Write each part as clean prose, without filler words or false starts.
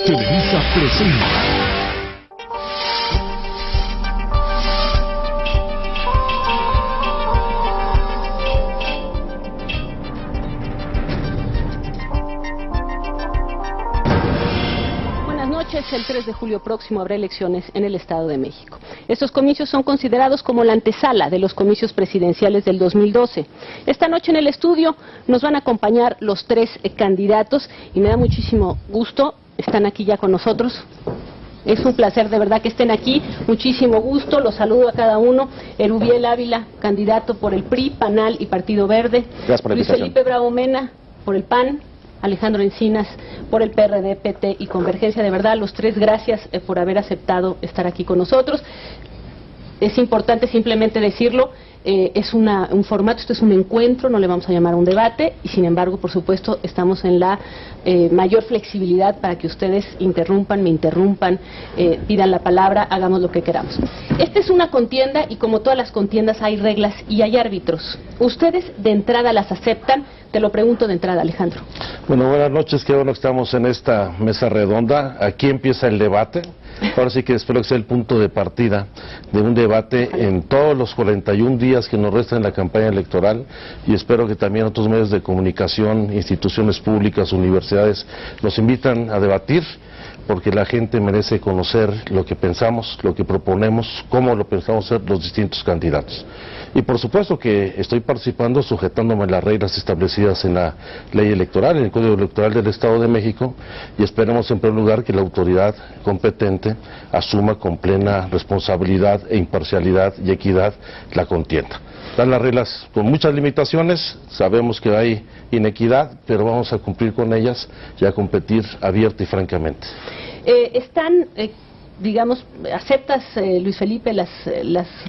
Televisa presenta. El 3 de julio próximo habrá elecciones en el Estado de México. Estos comicios son considerados como la antesala de los comicios presidenciales del 2012. Esta noche en el estudio nos van a acompañar los tres candidatos y me da muchísimo gusto, están aquí ya con nosotros. Es un placer de verdad que estén aquí, muchísimo gusto, los saludo a cada uno. Erubiel Ávila, candidato por el PRI, PANAL y Partido Verde. Gracias por la Luis invitación. Felipe Bravo Mena, por el PAN. Alejandro Encinas, por el PRD, PT y Convergencia. De verdad, los tres, gracias por haber aceptado estar aquí con nosotros. Es importante simplemente decirlo, es un formato, esto es un encuentro, no le vamos a llamar un debate, y sin embargo, por supuesto, estamos en la mayor flexibilidad para que ustedes interrumpan, me interrumpan, pidan la palabra, hagamos lo que queramos. Esta es una contienda y como todas las contiendas hay reglas y hay árbitros. ¿Ustedes de entrada las aceptan? Te lo pregunto de entrada, Alejandro. Bueno, buenas noches, qué bueno que estamos en esta mesa redonda. Aquí empieza el debate. Ahora sí que espero que sea el punto de partida de un debate en todos los 41 días que nos restan en la campaña electoral, y espero que también otros medios de comunicación, instituciones públicas, universidades nos invitan a debatir, porque la gente merece conocer lo que pensamos, lo que proponemos, cómo lo pensamos hacer los distintos candidatos. Y por supuesto que estoy participando sujetándome a las reglas establecidas en la ley electoral, en el Código Electoral del Estado de México, y esperemos en primer lugar que la autoridad competente asuma con plena responsabilidad e imparcialidad y equidad la contienda. Dan las reglas con muchas limitaciones, sabemos que hay inequidad, pero vamos a cumplir con ellas y a competir abierta y francamente. Digamos, aceptas, Luis Felipe, las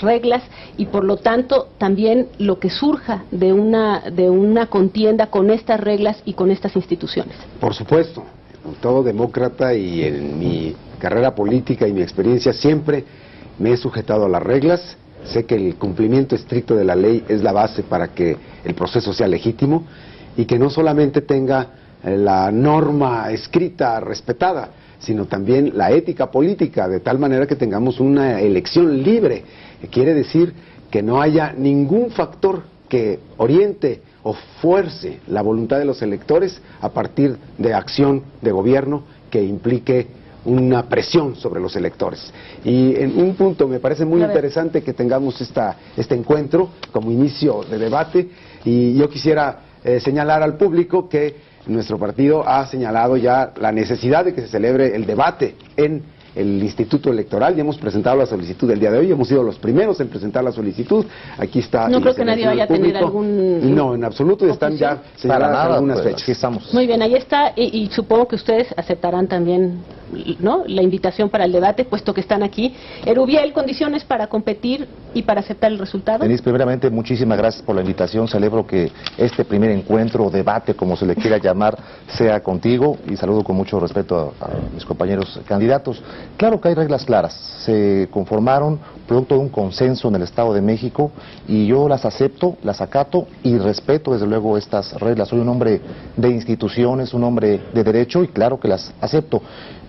reglas y por lo tanto también lo que surja de una contienda con estas reglas y con estas instituciones. Por supuesto, con todo demócrata y en mi carrera política y mi experiencia siempre me he sujetado a las reglas. Sé que el cumplimiento estricto de la ley es la base para que el proceso sea legítimo y que no solamente tenga la norma escrita respetada, sino también la ética política, de tal manera que tengamos una elección libre. Quiere decir que no haya ningún factor que oriente o fuerce la voluntad de los electores a partir de acción de gobierno que implique una presión sobre los electores. Y en un punto me parece muy interesante que tengamos este encuentro como inicio de debate, y yo quisiera señalar al público que nuestro partido ha señalado ya la necesidad de que se celebre el debate en el Instituto Electoral. Ya hemos presentado la solicitud el día de hoy, hemos sido los primeros en presentar la solicitud. Aquí está. No creo que nadie vaya a tener algún... No, en absoluto, están ya señaladas algunas fechas. Aquí estamos. Muy bien, ahí está, y supongo que ustedes aceptarán también, ¿no?, la invitación para el debate, puesto que están aquí. Erubiel, ¿condiciones para competir y para aceptar el resultado? Denise, primeramente, muchísimas gracias por la invitación. Celebro que este primer encuentro o debate, como se le quiera llamar, sea contigo, y saludo con mucho respeto a mis compañeros candidatos. Claro que hay reglas claras, se conformaron producto de un consenso en el Estado de México, y yo las acepto, las acato y respeto desde luego estas reglas. Soy un hombre de instituciones, un hombre de derecho, y claro que las acepto.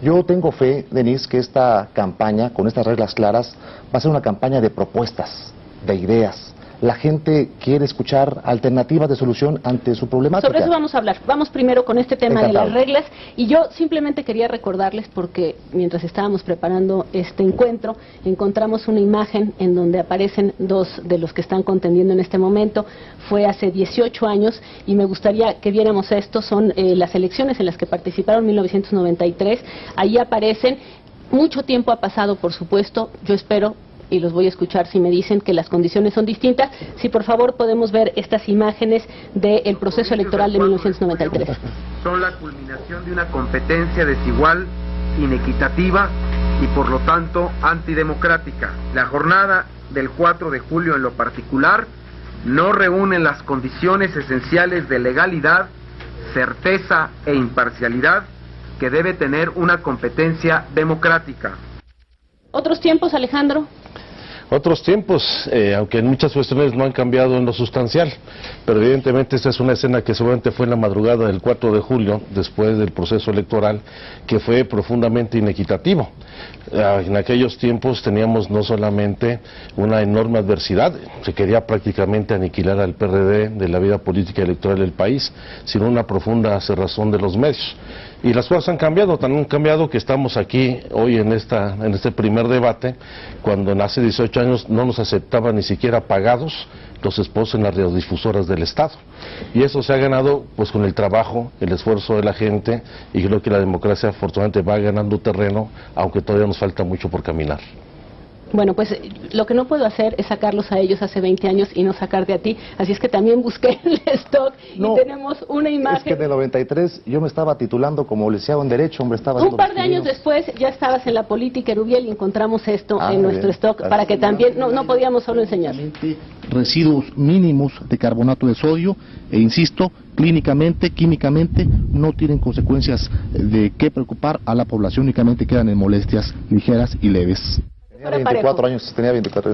Yo tengo fe, Denise, que esta campaña, con estas reglas claras, va a ser una campaña de propuestas, de ideas. La gente quiere escuchar alternativas de solución ante su problemática. Sobre eso vamos a hablar. Vamos primero con este tema de las reglas, y yo simplemente quería recordarles, porque mientras estábamos preparando este encuentro, encontramos una imagen en donde aparecen dos de los que están contendiendo en este momento. Fue hace 18 años, y me gustaría que viéramos esto. Son las elecciones en las que participaron en 1993. Ahí aparecen. Mucho tiempo ha pasado, por supuesto. Yo espero, y los voy a escuchar si me dicen que las condiciones son distintas. Si por favor podemos ver estas imágenes del proceso electoral de 1993. Son la culminación de una competencia desigual, inequitativa y por lo tanto antidemocrática. La jornada del 4 de julio en lo particular no reúne las condiciones esenciales de legalidad, certeza e imparcialidad que debe tener una competencia democrática. ¿Otros tiempos, Alejandro? Otros tiempos, aunque en muchas cuestiones no han cambiado en lo sustancial, pero evidentemente esta es una escena que seguramente fue en la madrugada del 4 de julio, después del proceso electoral, que fue profundamente inequitativo. En aquellos tiempos teníamos no solamente una enorme adversidad, se quería prácticamente aniquilar al PRD de la vida política y electoral del país, sino una profunda cerrazón de los medios. Y las cosas han cambiado, tan han cambiado que estamos aquí hoy en este primer debate, cuando hace 18 años no nos aceptaban ni siquiera pagados los spots en las radiodifusoras del Estado. Y eso se ha ganado pues con el trabajo, el esfuerzo de la gente, y creo que la democracia afortunadamente va ganando terreno, aunque todavía nos falta mucho por caminar. Bueno, pues lo que no puedo hacer es sacarlos a ellos hace 20 años y no sacarte a ti, así es que también busqué el stock y tenemos una imagen. Es que en el 93 yo me estaba titulando como licenciado en Derecho, hombre, estaba... Un par de años después ya estabas en la política, Erubiel, y encontramos esto en nuestro stock, para que también, no podíamos solo enseñar. Residuos mínimos de carbonato de sodio, e insisto, clínicamente, químicamente, no tienen consecuencias de qué preocupar a la población, únicamente quedan en molestias ligeras y leves. Tenía 24 años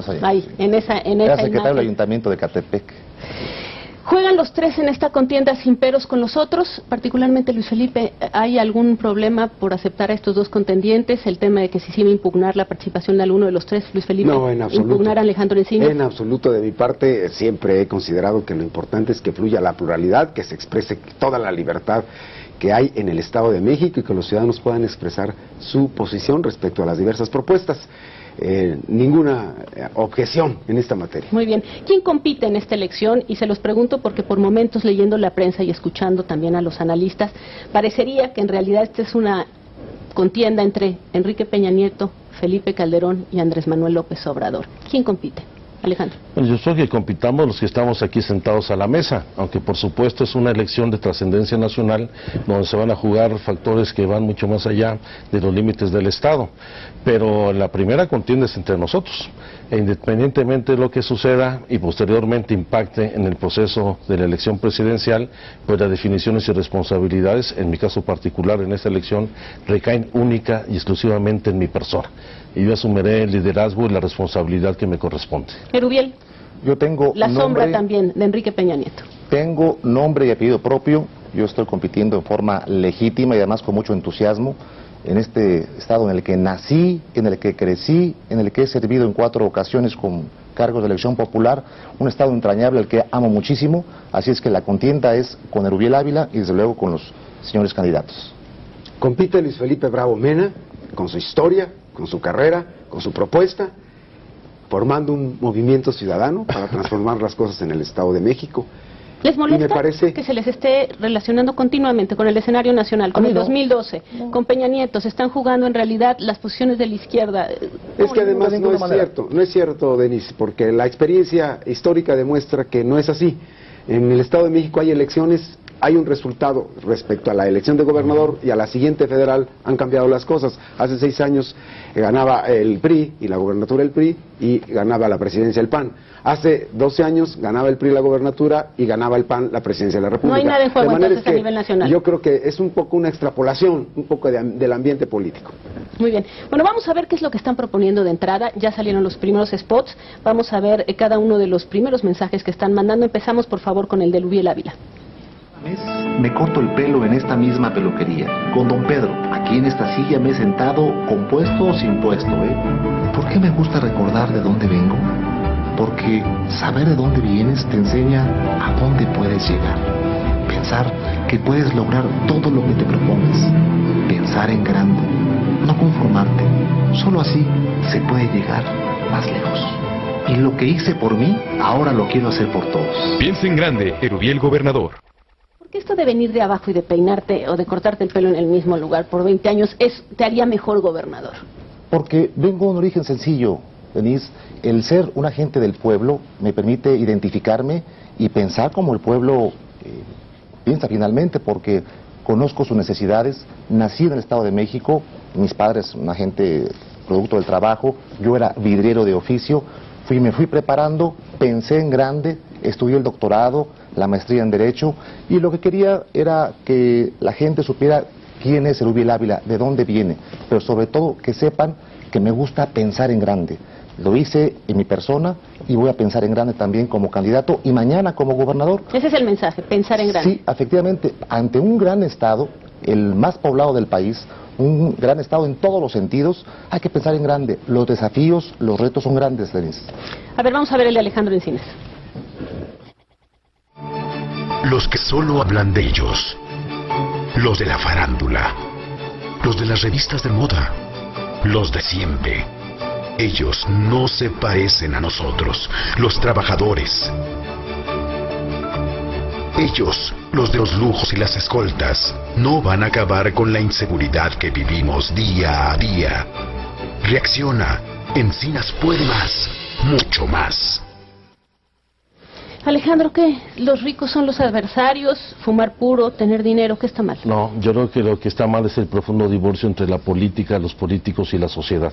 ahí. Ahí, en esa Era secretario imagen. del Ayuntamiento de Catepec. Juegan los tres en esta contienda sin peros con los otros, particularmente Luis Felipe. ¿Hay algún problema por aceptar a estos dos contendientes? El tema de que si se iba a impugnar la participación de alguno de los tres, Luis Felipe, no, en absoluto. impugnar a Alejandro Encinas. En absoluto, de mi parte siempre he considerado que lo importante es que fluya la pluralidad, que se exprese toda la libertad que hay en el Estado de México y que los ciudadanos puedan expresar su posición respecto a las diversas propuestas. Ninguna objeción en esta materia. Muy bien. ¿Quién compite en esta elección? Y se los pregunto porque por momentos, leyendo la prensa y escuchando también a los analistas, parecería que en realidad esta es una contienda entre Enrique Peña Nieto, Felipe Calderón y Andrés Manuel López Obrador. ¿Quién compite? Alejandro. Bueno, yo creo que compitamos los que estamos aquí sentados a la mesa, aunque por supuesto es una elección de trascendencia nacional donde se van a jugar factores que van mucho más allá de los límites del Estado. Pero la primera contienda es entre nosotros, e independientemente de lo que suceda y posteriormente impacte en el proceso de la elección presidencial, pues las definiciones y responsabilidades, en mi caso particular en esta elección, recaen única y exclusivamente en mi persona. Y yo asumiré el liderazgo y la responsabilidad que me corresponde. Erubiel. Yo tengo la sombra también de Enrique Peña Nieto. Tengo nombre y apellido propio. Yo estoy compitiendo en forma legítima y además con mucho entusiasmo en este estado en el que nací, en el que crecí, en el que he servido en 4 ocasiones con cargos de elección popular, un estado entrañable al que amo muchísimo. Así es que la contienda es con Erubiel Ávila y desde luego con los señores candidatos. Compite Luis Felipe Bravo Mena con su historia, con su carrera, con su propuesta, formando un movimiento ciudadano para transformar las cosas en el Estado de México. ¿Les molesta que se les esté relacionando continuamente con el escenario nacional, con el 2012, con Peña Nieto? Se están jugando en realidad las posiciones de la izquierda. Es que además no es cierto, Denise, porque la experiencia histórica demuestra que no es así. En el Estado de México hay elecciones, hay un resultado respecto a la elección de gobernador y a la siguiente federal han cambiado las cosas. Hace 6 años ganaba el PRI y la gobernatura el PRI y ganaba la presidencia el PAN. Hace 12 años ganaba el PRI la gobernatura y ganaba el PAN la presidencia de la República. No hay nada en juego entonces a nivel nacional. Yo creo que es un poco una extrapolación, un poco del ambiente político. Muy bien. Bueno, vamos a ver qué es lo que están proponiendo de entrada. Ya salieron los primeros spots. Vamos a ver cada uno de los primeros mensajes que están mandando. Empezamos, por favor, con el de Erubiel Ávila. Me corto el pelo en esta misma peluquería, con don Pedro. Aquí en esta silla me he sentado con puesto o sin puesto, ¿Por qué me gusta recordar de dónde vengo? Porque saber de dónde vienes te enseña a dónde puedes llegar. Pensar que puedes lograr todo lo que te propongas. Pensar en grande, no conformarte. Solo así se puede llegar más lejos. Y lo que hice por mí, ahora lo quiero hacer por todos. Piensa en grande, Erubiel Gobernador. Esto de venir de abajo y de peinarte o de cortarte el pelo en el mismo lugar por 20 años te haría mejor gobernador. Porque vengo de un origen sencillo, Denise. El ser un agente del pueblo me permite identificarme y pensar como el pueblo piensa finalmente, porque conozco sus necesidades. Nací en el Estado de México, mis padres, una gente producto del trabajo, yo era vidriero de oficio, me fui preparando, pensé en grande, estudié el doctorado, la maestría en Derecho, y lo que quería era que la gente supiera quién es Erubiel Ávila, de dónde viene, pero sobre todo que sepan que me gusta pensar en grande, Lo hice en mi persona y voy a pensar en grande también como candidato y mañana como gobernador. Ese es el mensaje, pensar en grande. Sí, efectivamente, ante un gran estado, el más poblado del país, un gran estado en todos los sentidos, hay que pensar en grande. Los desafíos, los retos son grandes, Denise. A ver, vamos a ver el de Alejandro Encinas. Los que solo hablan de ellos, los de la farándula, los de las revistas de moda, los de siempre. Ellos no se parecen a nosotros, los trabajadores. Ellos, los de los lujos y las escoltas, no van a acabar con la inseguridad que vivimos día a día. Reacciona. Encinas puede más, mucho más. Alejandro, ¿qué? ¿Los ricos son los adversarios? ¿Fumar puro? ¿Tener dinero? ¿Qué está mal? No, yo creo que lo que está mal es el profundo divorcio entre la política, los políticos y la sociedad.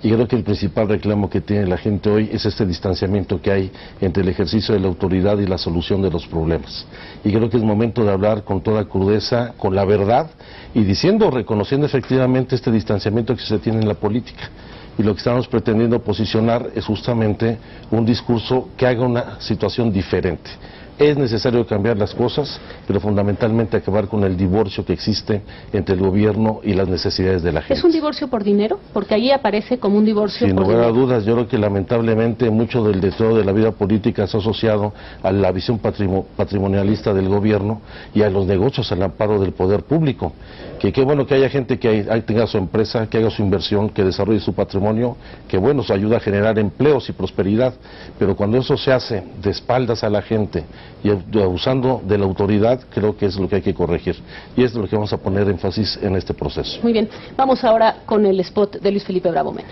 Y creo que el principal reclamo que tiene la gente hoy es este distanciamiento que hay entre el ejercicio de la autoridad y la solución de los problemas. Y creo que es momento de hablar con toda crudeza, con la verdad, y diciendo, reconociendo efectivamente este distanciamiento que se tiene en la política. Y lo que estamos pretendiendo posicionar es justamente un discurso que haga una situación diferente. Es necesario cambiar las cosas, pero fundamentalmente acabar con el divorcio que existe entre el gobierno y las necesidades de la gente. ¿Es un divorcio por dinero? Porque ahí aparece como un divorcio Sin por lugar a dinero. dudas, yo creo que lamentablemente mucho del deterioro de la vida política se ha asociado a la visión patrimonialista del gobierno y a los negocios al amparo del poder público. Que qué bueno que haya gente que tenga su empresa, que haga su inversión, que desarrolle su patrimonio, que bueno, eso ayuda a generar empleos y prosperidad, pero cuando eso se hace de espaldas a la gente y abusando de la autoridad, creo que es lo que hay que corregir. Y es lo que vamos a poner énfasis en este proceso. Muy bien, vamos ahora con el spot de Luis Felipe Bravo Mena.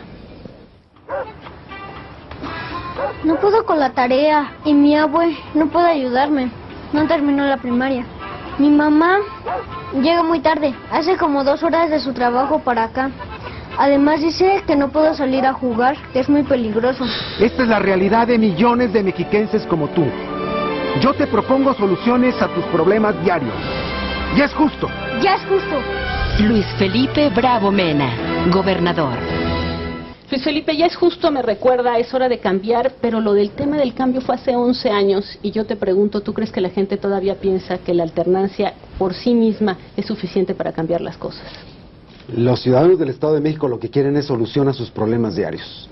No puedo con la tarea y mi abue no puede ayudarme. No terminó la primaria. Mi mamá llega muy tarde, hace como 2 horas de su trabajo para acá. Además dice que no puedo salir a jugar, que es muy peligroso. Esta es la realidad de millones de mexiquenses como tú. Yo te propongo soluciones a tus problemas diarios. Y es justo. Ya es justo. Luis Felipe Bravo Mena, gobernador. Luis Felipe, ya es justo, me recuerda, es hora de cambiar, pero lo del tema del cambio fue hace 11 años y yo te pregunto, ¿tú crees que la gente todavía piensa que la alternancia por sí misma es suficiente para cambiar las cosas? Los ciudadanos del Estado de México lo que quieren es solución a sus problemas diarios.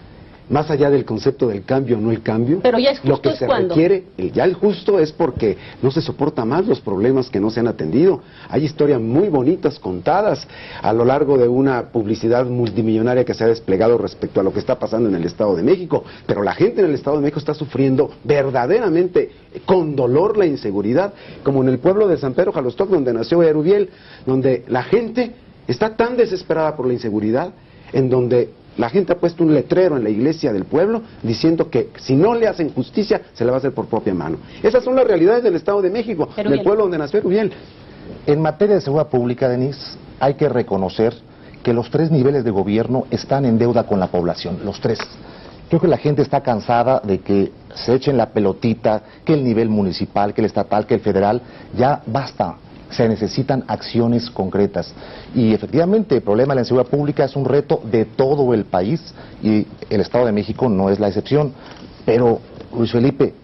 Más allá del concepto del cambio o no el cambio, pero ya es justo, lo que se requiere, ya el justo es porque no se soporta más los problemas que no se han atendido. Hay historias muy bonitas contadas a lo largo de una publicidad multimillonaria que se ha desplegado respecto a lo que está pasando en el Estado de México, pero la gente en el Estado de México está sufriendo verdaderamente con dolor la inseguridad, como en el pueblo de San Pedro Jalostoc, donde nació Erubiel, donde la gente está tan desesperada por la inseguridad, en donde la gente ha puesto un letrero en la iglesia del pueblo diciendo que si no le hacen justicia, se le va a hacer por propia mano. Esas son las realidades del Estado de México, del pueblo donde nació Erubiel. En materia de seguridad pública, Denise, hay que reconocer que los 3 niveles de gobierno están en deuda con la población, los 3. Creo que la gente está cansada de que se echen la pelotita, que el nivel municipal, que el estatal, que el federal, ya basta. Se necesitan acciones concretas. Y efectivamente el problema de la inseguridad pública es un reto de todo el país y el Estado de México no es la excepción. Pero, Luis Felipe,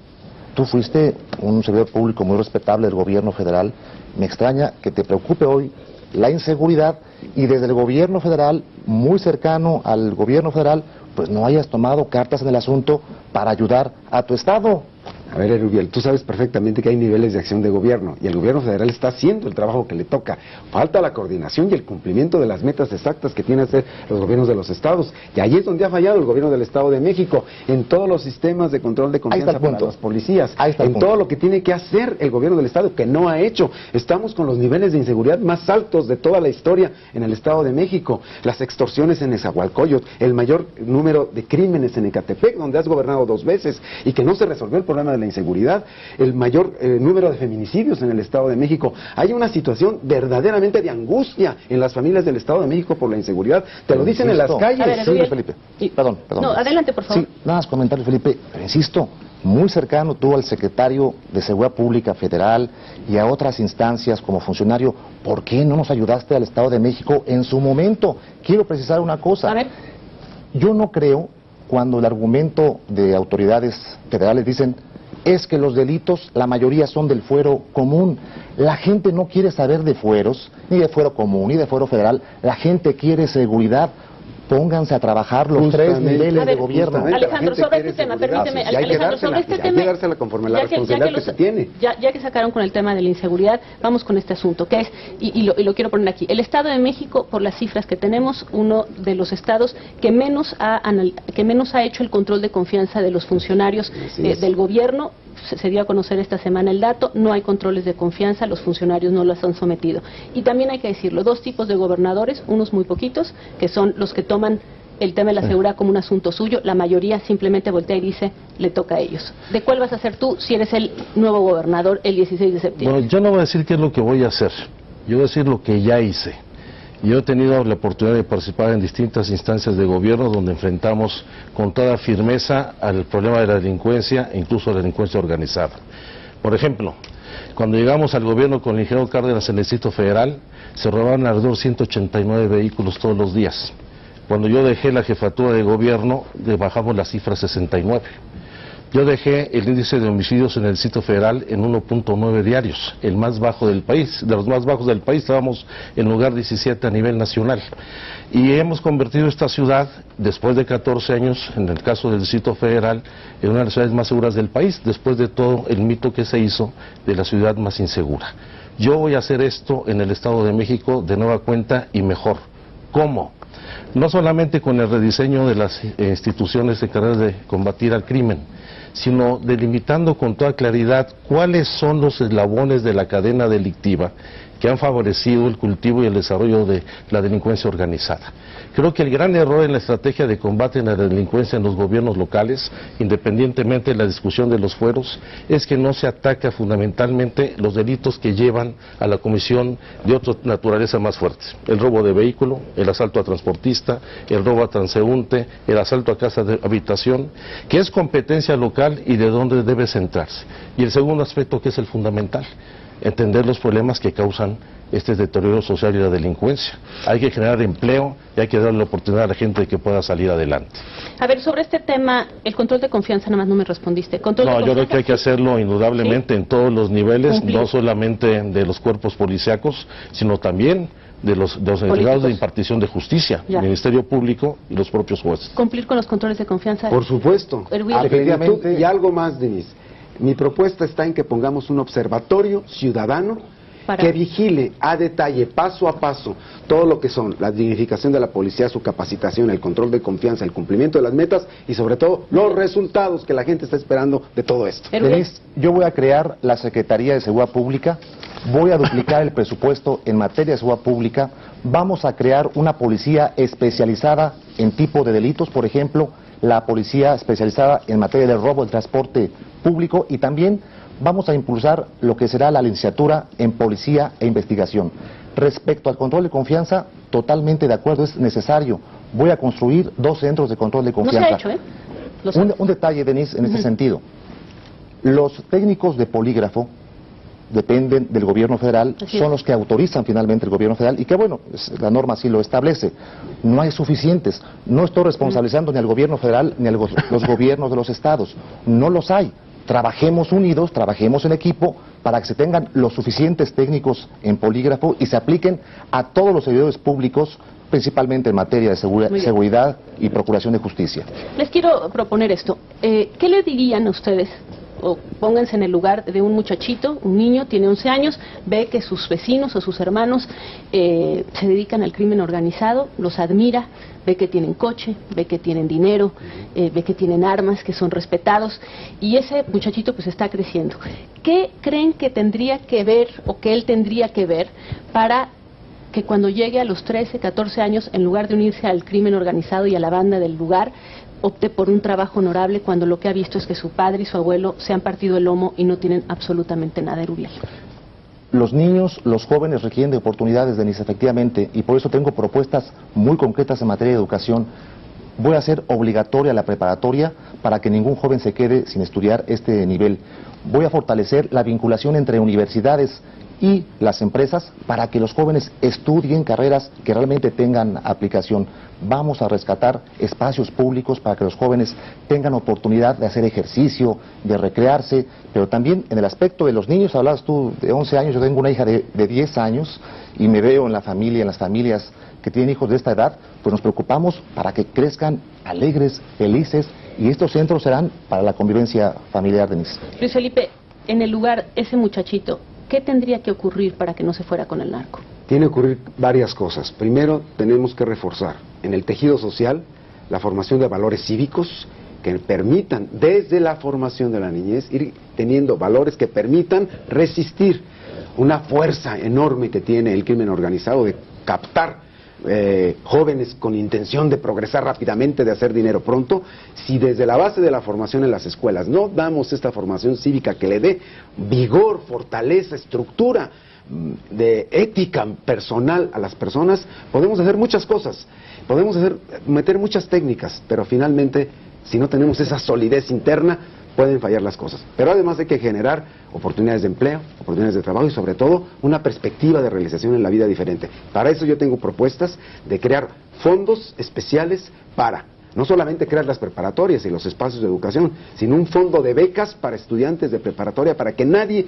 tú fuiste un servidor público muy respetable del gobierno federal. Me extraña que te preocupe hoy la inseguridad y desde el gobierno federal, muy cercano al gobierno federal, pues no hayas tomado cartas en el asunto para ayudar a tu Estado. A ver, Erubiel, tú sabes perfectamente que hay niveles de acción de gobierno y el gobierno federal está haciendo el trabajo que le toca. Falta la coordinación y el cumplimiento de las metas exactas que tienen que hacer los gobiernos de los estados. Y ahí es donde ha fallado el gobierno del Estado de México, en todos los sistemas de control de confianza para las policías, en todo lo que tiene que hacer el gobierno del Estado que no ha hecho. Estamos con los niveles de inseguridad más altos de toda la historia en el Estado de México. Las extorsiones en Nezahualcóyotl, el mayor número de crímenes en Ecatepec, donde has gobernado 2 veces y que no se resolvió el problema de la inseguridad, el mayor número de feminicidios en el Estado de México. Hay una situación verdaderamente de angustia en las familias del Estado de México por la inseguridad. Te lo dicen en las calles. Ver, sí, Felipe. Perdón. No, adelante, por favor. Sí, nada más comentario, Felipe. Pero insisto, muy cercano tú al secretario de Seguridad Pública Federal y a otras instancias como funcionario. ¿Por qué no nos ayudaste al Estado de México en su momento? Quiero precisar una cosa. A ver. Yo no creo cuando el argumento de autoridades federales dicen es que los delitos, la mayoría son del fuero común. La gente no quiere saber de fueros, ni de fuero común, ni de fuero federal. La gente quiere seguridad. Pónganse a trabajar los tres niveles de gobierno. Alejandro, sobre este tema, permíteme, Alejandro, sobre este tema, hay que dársela conforme la responsabilidad que se tiene. Ya que sacaron con el tema de la inseguridad, vamos con este asunto, que es, y lo quiero poner aquí, el Estado de México, por las cifras que tenemos, uno de los estados que menos ha hecho el control de confianza de los funcionarios del gobierno. Se dio a conocer esta semana el dato, no hay controles de confianza, los funcionarios no los han sometido. Y también hay que decirlo, dos tipos de gobernadores, unos muy poquitos, que son los que toman el tema de la seguridad como un asunto suyo, la mayoría simplemente voltea y dice, le toca a ellos. ¿De cuál vas a ser tú si eres el nuevo gobernador el 16 de septiembre? Bueno, yo no voy a decir qué es lo que voy a hacer, yo voy a decir lo que ya hice. Yo he tenido la oportunidad de participar en distintas instancias de gobierno donde enfrentamos con toda firmeza al problema de la delincuencia e incluso la delincuencia organizada. Por ejemplo, cuando llegamos al gobierno con el ingeniero Cárdenas en el Distrito Federal, se robaron alrededor de 189 vehículos todos los días. Cuando yo dejé la jefatura de gobierno, bajamos la cifra a 69. Yo dejé el índice de homicidios en el Distrito Federal en 1.9 diarios, el más bajo del país. De los más bajos del país estábamos en lugar 17 a nivel nacional. Y hemos convertido esta ciudad, después de 14 años, en el caso del Distrito Federal, en una de las ciudades más seguras del país, después de todo el mito que se hizo de la ciudad más insegura. Yo voy a hacer esto en el Estado de México de nueva cuenta y mejor. ¿Cómo? No solamente con el rediseño de las instituciones encargadas de combatir al crimen, sino delimitando con toda claridad cuáles son los eslabones de la cadena delictiva que han favorecido el cultivo y el desarrollo de la delincuencia organizada. Creo que el gran error en la estrategia de combate a la delincuencia en los gobiernos locales, independientemente de la discusión de los fueros, es que no se ataca fundamentalmente los delitos que llevan a la comisión de otra naturaleza más fuertes. El robo de vehículo, el asalto a transportista, el robo a transeúnte, el asalto a casa de habitación, que es competencia local y de dónde debe centrarse. Y el segundo aspecto, que es el fundamental, entender los problemas que causan este deterioro social y la delincuencia. Hay que generar empleo y hay que darle la oportunidad a la gente de que pueda salir adelante. A ver, sobre este tema, el control de confianza, nada más no me respondiste. Yo creo que hay que hacerlo indudablemente en todos los niveles, no solamente de los cuerpos policíacos, sino también de los encargados de impartición de justicia, el Ministerio Público y los propios jueces. ¿Cumplir con los controles de confianza? Por supuesto. Definitivamente. Y algo más, Denise. Mi propuesta está en que pongamos un observatorio ciudadano que vigile a detalle, paso a paso, todo lo que son la dignificación de la policía, su capacitación, el control de confianza, el cumplimiento de las metas y sobre todo los resultados que la gente está esperando de todo esto. Denise, yo voy a crear la Secretaría de Seguridad Pública, voy a duplicar el presupuesto en materia de seguridad pública, vamos a crear una policía especializada en tipo de delitos, por ejemplo, la policía especializada en materia de robo, de transporte público, y también vamos a impulsar lo que será la licenciatura en policía e investigación. Respecto al control de confianza, totalmente de acuerdo, es necesario. Voy a construir 2 centros de control de confianza. No se ha hecho, Un detalle, Denise, en este sentido. Los técnicos de polígrafo dependen del gobierno federal, son los que autorizan finalmente el gobierno federal y que bueno, la norma así lo establece. No hay suficientes. No estoy responsabilizando ni al gobierno federal ni a los gobiernos de los estados. No los hay. Trabajemos unidos, trabajemos en equipo para que se tengan los suficientes técnicos en polígrafo y se apliquen a todos los servidores públicos, principalmente en materia de seguridad y procuración de justicia. Les quiero proponer esto. ¿Qué le dirían a ustedes? O pónganse en el lugar de un muchachito, un niño, tiene 11 años, ve que sus vecinos o sus hermanos se dedican al crimen organizado, los admira, ve que tienen coche, ve que tienen dinero, ve que tienen armas, que son respetados, y ese muchachito pues está creciendo. ¿Qué creen que tendría que ver o que él tendría que ver para que cuando llegue a los 13, 14 años, en lugar de unirse al crimen organizado y a la banda del lugar, opte por un trabajo honorable cuando lo que ha visto es que su padre y su abuelo se han partido el lomo y no tienen absolutamente nada, Erubiel? Los niños, los jóvenes requieren de oportunidades, Denise, efectivamente, y por eso tengo propuestas muy concretas en materia de educación. Voy a hacer obligatoria la preparatoria para que ningún joven se quede sin estudiar este nivel. Voy a fortalecer la vinculación entre universidades y las empresas para que los jóvenes estudien carreras que realmente tengan aplicación. Vamos a rescatar espacios públicos para que los jóvenes tengan oportunidad de hacer ejercicio, de recrearse, pero también en el aspecto de los niños. Hablabas tú de 11 años, yo tengo una hija de 10 años y me veo en la familia, en las familias que tienen hijos de esta edad, pues nos preocupamos para que crezcan alegres, felices, y estos centros serán para la convivencia familiar, Denise. Luis Felipe, en el lugar, ese muchachito, ¿qué tendría que ocurrir para que no se fuera con el narco? Tiene que ocurrir varias cosas. Primero, tenemos que reforzar en el tejido social la formación de valores cívicos que permitan, desde la formación de la niñez, ir teniendo valores que permitan resistir una fuerza enorme que tiene el crimen organizado de captar jóvenes con intención de progresar rápidamente, de hacer dinero pronto. Si desde la base de la formación en las escuelas no damos esta formación cívica que le dé vigor, fortaleza, estructura, de ética personal a las personas, podemos hacer muchas cosas, podemos meter muchas técnicas, pero finalmente, si no tenemos esa solidez interna, pueden fallar las cosas. Pero además hay que generar oportunidades de empleo, oportunidades de trabajo y sobre todo una perspectiva de realización en la vida diferente. Para eso yo tengo propuestas de crear fondos especiales para no solamente crear las preparatorias y los espacios de educación, sino un fondo de becas para estudiantes de preparatoria para que nadie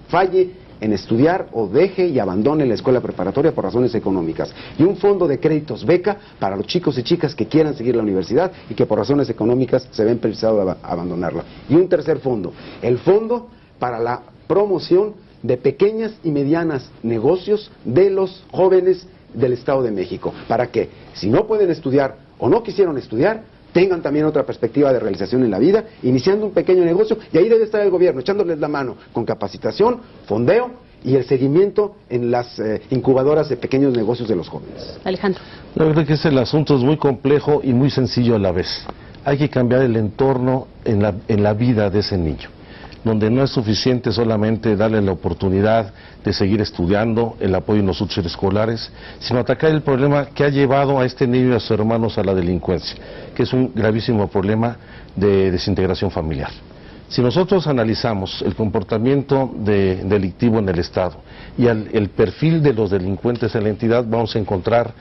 falle en estudiar o deje y abandone la escuela preparatoria por razones económicas. Y un fondo de créditos beca para los chicos y chicas que quieran seguir la universidad y que por razones económicas se ven precisados a abandonarla. Y un tercer fondo, el fondo para la promoción de pequeñas y medianas negocios de los jóvenes del Estado de México, para que si no pueden estudiar o no quisieron estudiar, tengan también otra perspectiva de realización en la vida, iniciando un pequeño negocio, y ahí debe estar el gobierno, echándoles la mano con capacitación, fondeo y el seguimiento en las incubadoras de pequeños negocios de los jóvenes. Alejandro. Yo creo que el asunto es muy complejo y muy sencillo a la vez. Hay que cambiar el entorno en la vida de ese niño, donde no es suficiente solamente darle la oportunidad de seguir estudiando, el apoyo en los útiles escolares, sino atacar el problema que ha llevado a este niño y a sus hermanos a la delincuencia, que es un gravísimo problema de desintegración familiar. Si nosotros analizamos el comportamiento delictivo en el Estado y el perfil de los delincuentes en la entidad, vamos a encontrar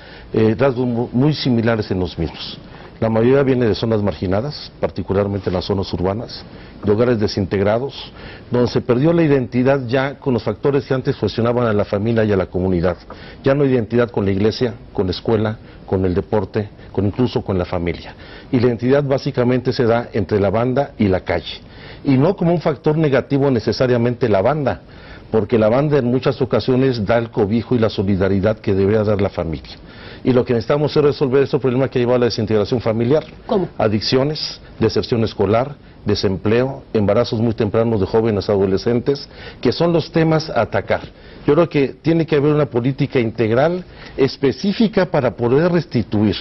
rasgos muy similares en los mismos. La mayoría viene de zonas marginadas, particularmente en las zonas urbanas, de hogares desintegrados, donde se perdió la identidad ya con los factores que antes cuestionaban a la familia y a la comunidad. Ya no hay identidad con la iglesia, con la escuela, con el deporte, incluso con la familia. Y la identidad básicamente se da entre la banda y la calle. Y no como un factor negativo necesariamente la banda, porque la banda en muchas ocasiones da el cobijo y la solidaridad que debería dar la familia. Y lo que necesitamos es resolver ese problema que ha llevado a la desintegración familiar. ¿Cómo? Adicciones, deserción escolar, desempleo, embarazos muy tempranos de jóvenes adolescentes, que son los temas a atacar. Yo creo que tiene que haber una política integral específica para poder restituir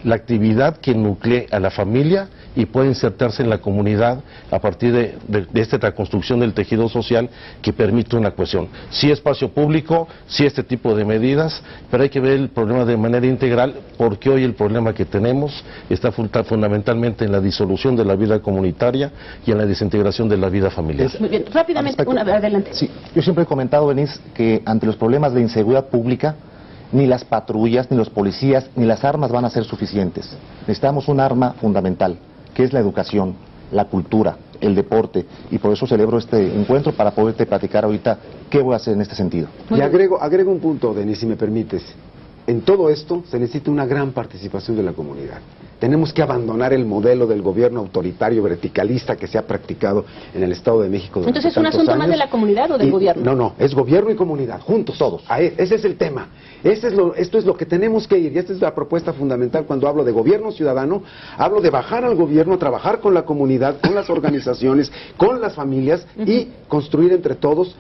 la actividad que nuclee a la familia y puede insertarse en la comunidad a partir de esta reconstrucción del tejido social que permite una cohesión. Sí espacio público, sí este tipo de medidas, pero hay que ver el problema de manera integral, porque hoy el problema que tenemos está fundamentalmente en la disolución de la vida comunitaria y en la desintegración de la vida familiar. Muy bien, rápidamente, adelante. Sí, yo siempre he comentado, Denise, que ante los problemas de inseguridad pública, ni las patrullas, ni los policías, ni las armas van a ser suficientes. Necesitamos un arma fundamental, que es la educación, la cultura, el deporte, y por eso celebro este encuentro para poderte platicar ahorita qué voy a hacer en este sentido. Y agrego un punto, Denis, si me permites. En todo esto se necesita una gran participación de la comunidad. Tenemos que abandonar el modelo del gobierno autoritario verticalista que se ha practicado en el Estado de México durante Entonces, ¿es un asunto más de la comunidad o del gobierno? No, es gobierno y comunidad, juntos todos. Ese es el tema. Esto es lo que tenemos que ir, y esta es la propuesta fundamental cuando hablo de gobierno ciudadano. Hablo de bajar al gobierno, trabajar con la comunidad, con las organizaciones, con las familias y construir entre todos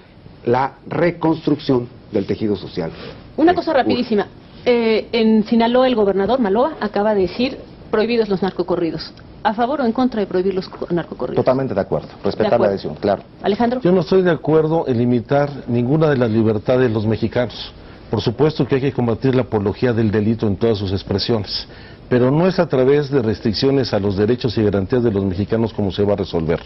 la reconstrucción del tejido social. Una cosa rapidísima. En Sinaloa, el gobernador Maloa acaba de decir prohibidos los narcocorridos. ¿A favor o en contra de prohibir los narcocorridos? Totalmente de acuerdo. Respetar la decisión, claro. Alejandro. Yo no estoy de acuerdo en limitar ninguna de las libertades de los mexicanos. Por supuesto que hay que combatir la apología del delito en todas sus expresiones, pero no es a través de restricciones a los derechos y garantías de los mexicanos como se va a resolver.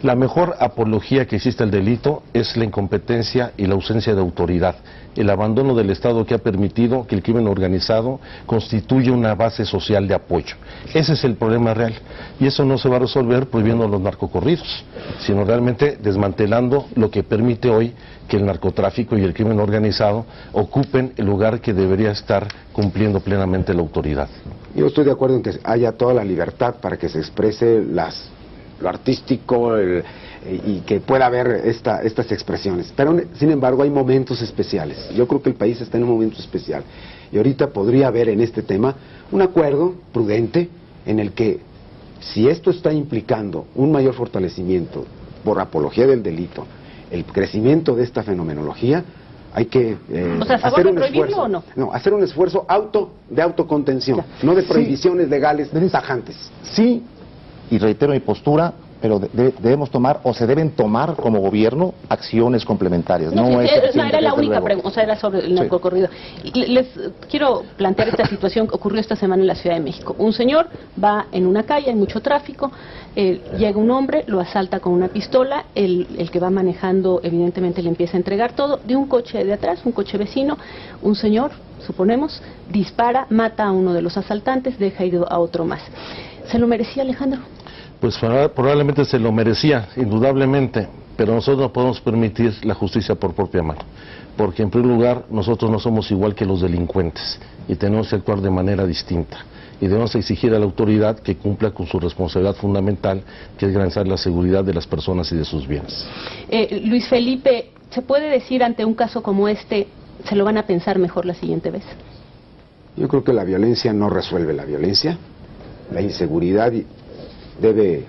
La mejor apología que existe al delito es la incompetencia y la ausencia de autoridad, el abandono del Estado que ha permitido que el crimen organizado constituya una base social de apoyo. Ese es el problema real, y eso no se va a resolver prohibiendo los narcocorridos, sino realmente desmantelando lo que permite hoy que el narcotráfico y el crimen organizado ocupen el lugar que debería estar cumpliendo plenamente la autoridad. Yo estoy de acuerdo en que haya toda la libertad para que se exprese lo artístico y que pueda haber estas expresiones. Pero, sin embargo, hay momentos especiales. Yo creo que el país está en un momento especial. Y ahorita podría haber en este tema un acuerdo prudente en el que, si esto está implicando un mayor fortalecimiento por apología del delito, el crecimiento de esta fenomenología, hay que hacer un esfuerzo. ¿O no? No, hacer un esfuerzo de autocontención, no de prohibiciones legales tajantes. Sí, y reitero mi postura, pero debemos tomar, o se deben tomar como gobierno, acciones complementarias. No era la única pregunta, o sea, era sobre el narcocorrido. Les quiero plantear esta situación que ocurrió esta semana en la Ciudad de México. Un señor va en una calle, hay mucho tráfico, llega un hombre, lo asalta con una pistola, el que va manejando evidentemente le empieza a entregar todo, de un coche de atrás, un coche vecino, un señor, suponemos, dispara, mata a uno de los asaltantes, deja ir a otro más. ¿Se lo merecía, Alejandro? Pues probablemente se lo merecía, indudablemente, pero nosotros no podemos permitir la justicia por propia mano, porque en primer lugar nosotros no somos igual que los delincuentes y tenemos que actuar de manera distinta y debemos exigir a la autoridad que cumpla con su responsabilidad fundamental, que es garantizar la seguridad de las personas y de sus bienes. Luis Felipe, ¿se puede decir ante un caso como este, se lo van a pensar mejor la siguiente vez? Yo creo que la violencia no resuelve la violencia, la inseguridad debe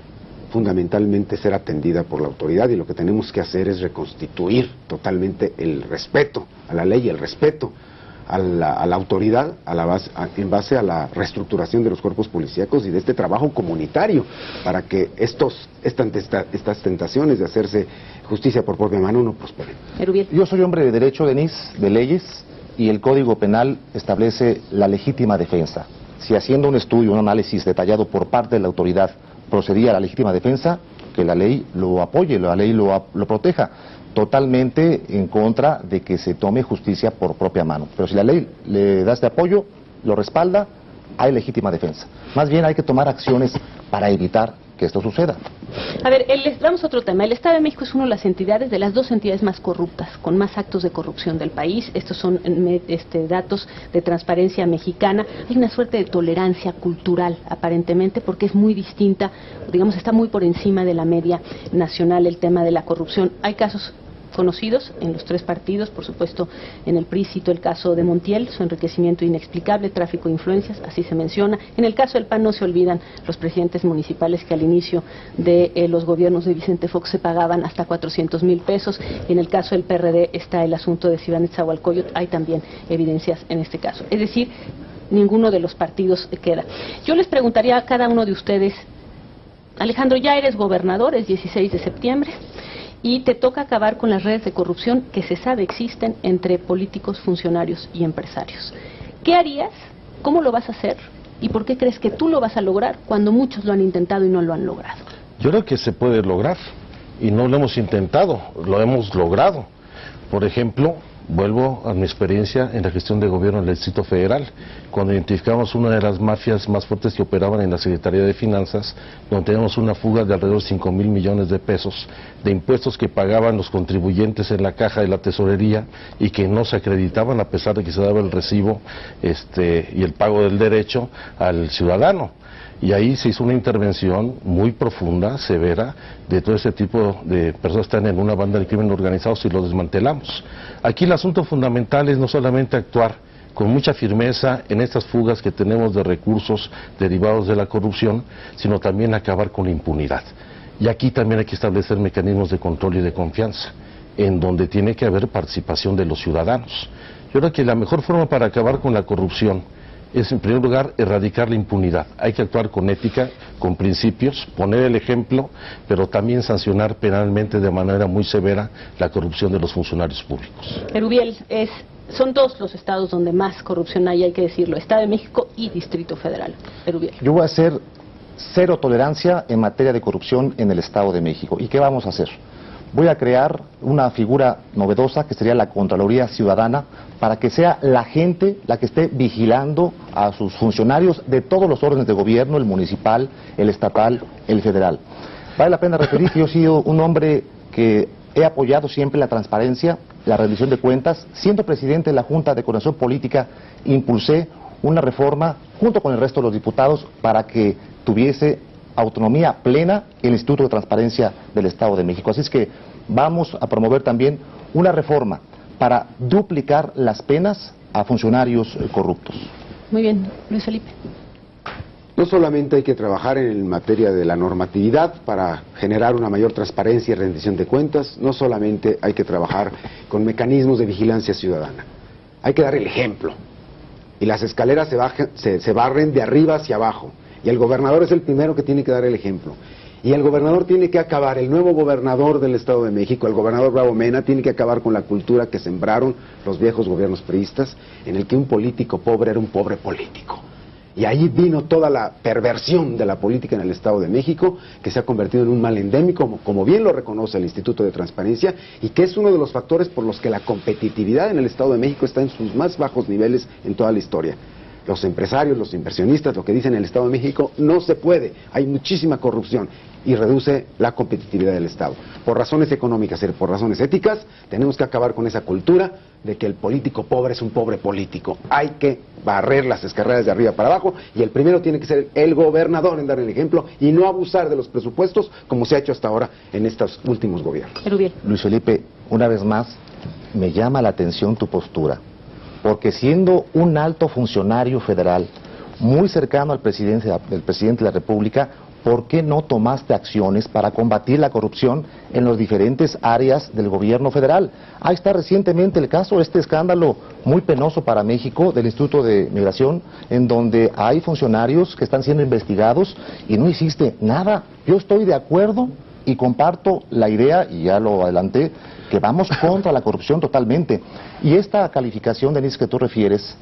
fundamentalmente ser atendida por la autoridad, y lo que tenemos que hacer es reconstituir totalmente el respeto a la ley, el respeto a la autoridad en base a la reestructuración de los cuerpos policíacos y de este trabajo comunitario, para que estas tentaciones de hacerse justicia por propia mano no prosperen. Yo soy hombre de derecho, Denise, de leyes, y el Código Penal establece la legítima defensa. Si haciendo un estudio, un análisis detallado por parte de la autoridad procedía a la legítima defensa, que la ley lo apoye, la ley lo proteja. Totalmente en contra de que se tome justicia por propia mano. Pero si la ley le da este apoyo, lo respalda, hay legítima defensa. Más bien hay que tomar acciones para evitar que esto suceda. A ver, vamos a otro tema. El Estado de México es una de las entidades, de las dos entidades más corruptas, con más actos de corrupción del país. Estos son datos de Transparencia Mexicana. Hay una suerte de tolerancia cultural, aparentemente, porque es muy distinta, digamos, está muy por encima de la media nacional el tema de la corrupción. Hay casos conocidos en los tres partidos, por supuesto en el PRI cito el caso de Montiel, su enriquecimiento inexplicable, tráfico de influencias, así se menciona. En el caso del PAN no se olvidan los presidentes municipales que al inicio de los gobiernos de Vicente Fox se pagaban hasta 400,000 pesos, y en el caso del PRD está el asunto de Ciudad Nezahualcóyotl, hay también evidencias en este caso. Es decir, ninguno de los partidos queda. Yo les preguntaría a cada uno de ustedes, Alejandro, ya eres gobernador, es 16 de septiembre, y te toca acabar con las redes de corrupción que se sabe existen entre políticos, funcionarios y empresarios. ¿Qué harías? ¿Cómo lo vas a hacer? ¿Y por qué crees que tú lo vas a lograr cuando muchos lo han intentado y no lo han logrado? Yo creo que se puede lograr, y no lo hemos intentado, lo hemos logrado. Por ejemplo, vuelvo a mi experiencia en la gestión de gobierno del Distrito Federal, cuando identificamos una de las mafias más fuertes que operaban en la Secretaría de Finanzas, donde teníamos una fuga de alrededor de 5,000 millones de pesos de impuestos que pagaban los contribuyentes en la caja de la tesorería y que no se acreditaban a pesar de que se daba el recibo y el pago del derecho al ciudadano. Y ahí se hizo una intervención muy profunda, severa, de todo ese tipo de personas que están en una banda de crimen organizado si lo desmantelamos. Aquí el asunto fundamental es no solamente actuar con mucha firmeza en estas fugas que tenemos de recursos derivados de la corrupción, sino también acabar con la impunidad. Y aquí también hay que establecer mecanismos de control y de confianza, en donde tiene que haber participación de los ciudadanos. Yo creo que la mejor forma para acabar con la corrupción es, en primer lugar, erradicar la impunidad. Hay que actuar con ética, con principios, poner el ejemplo, pero también sancionar penalmente de manera muy severa la corrupción de los funcionarios públicos. Erubiel, son dos los estados donde más corrupción hay que decirlo, Estado de México y Distrito Federal. Erubiel. Yo voy a ser cero tolerancia en materia de corrupción en el Estado de México. ¿Y qué vamos a hacer? Voy a crear una figura novedosa que sería la Contraloría Ciudadana, para que sea la gente la que esté vigilando a sus funcionarios de todos los órdenes de gobierno, el municipal, el estatal, el federal. Vale la pena referir que yo he sido un hombre que he apoyado siempre la transparencia, la rendición de cuentas. Siendo presidente de la Junta de Coordinación Política, impulsé una reforma junto con el resto de los diputados para que tuviese autonomía plena el Instituto de Transparencia del Estado de México. Así es que vamos a promover también una reforma para duplicar las penas a funcionarios corruptos. Muy bien, Luis Felipe. No solamente hay que trabajar en materia de la normatividad para generar una mayor transparencia y rendición de cuentas, no solamente hay que trabajar con mecanismos de vigilancia ciudadana, hay que dar el ejemplo. Y las escaleras se barren de arriba hacia abajo. Y el gobernador es el primero que tiene que dar el ejemplo. Y el gobernador tiene que acabar, el nuevo gobernador del Estado de México, el gobernador Bravo Mena, tiene que acabar con la cultura que sembraron los viejos gobiernos priistas, en el que un político pobre era un pobre político. Y ahí vino toda la perversión de la política en el Estado de México, que se ha convertido en un mal endémico, como bien lo reconoce el Instituto de Transparencia, y que es uno de los factores por los que la competitividad en el Estado de México está en sus más bajos niveles en toda la historia. Los empresarios, los inversionistas, lo que dicen en el Estado de México, no se puede, hay muchísima corrupción y reduce la competitividad del Estado. Por razones económicas y por razones éticas, tenemos que acabar con esa cultura de que el político pobre es un pobre político. Hay que barrer las escaleras de arriba para abajo, y el primero tiene que ser el gobernador en dar el ejemplo y no abusar de los presupuestos como se ha hecho hasta ahora en estos últimos gobiernos. Luis Felipe, una vez más, me llama la atención tu postura, porque siendo un alto funcionario federal muy cercano al presidente de la República, ¿por qué no tomaste acciones para combatir la corrupción en las diferentes áreas del gobierno federal? Ahí está recientemente el caso, este escándalo muy penoso para México del Instituto de Migración, en donde hay funcionarios que están siendo investigados y no hiciste nada. Yo estoy de acuerdo y comparto la idea, y ya lo adelanté, que vamos contra la corrupción totalmente. Y esta calificación, Denise, que tú refieres,